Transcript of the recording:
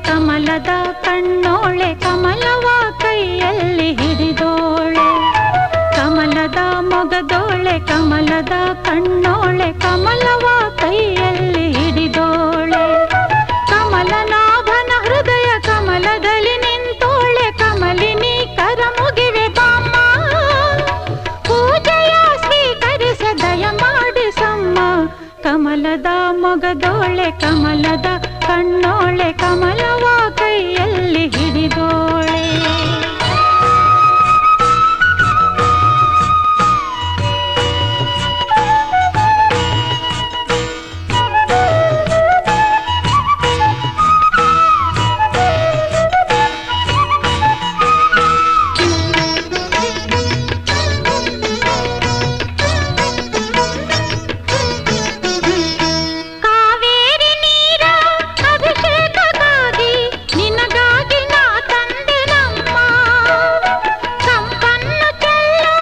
ಕಮಲದ ಕಣ್ಣೋಳೆ ಕಮಲವ ಕೈಯಲ್ಲಿ ಹಿಡಿದೋಳೆ ಕಮಲದ ಮೊಗದೋಳೆ ಕಮಲದ ಕಣ್ಣೋಳೆ ಕಮಲವ ಕೈಯಲ್ಲಿ ಹಿಡಿದೋಳೆ ಕಮಲನಾಭನ ಹೃದಯ ಕಮಲದಲ್ಲಿ ನಿಂತೋಳೆ ಕಮಲಿನಿ ಕರ ಮುಗಿವೆ ಬಾಮ್ಮ ಪೂಜೆಯ ಸ್ವೀಕರಿಸ ದಯ ಮಾಡಿಸಮ್ಮ ಕಮಲದ ಮೊಗದೋಳೆ ಕಮಲದ ಕಣ್ಣೋಳೆ ಕಮಲವ ಕೈಯಲ್ಲಿ ಹಿಡಿದೋಳೆ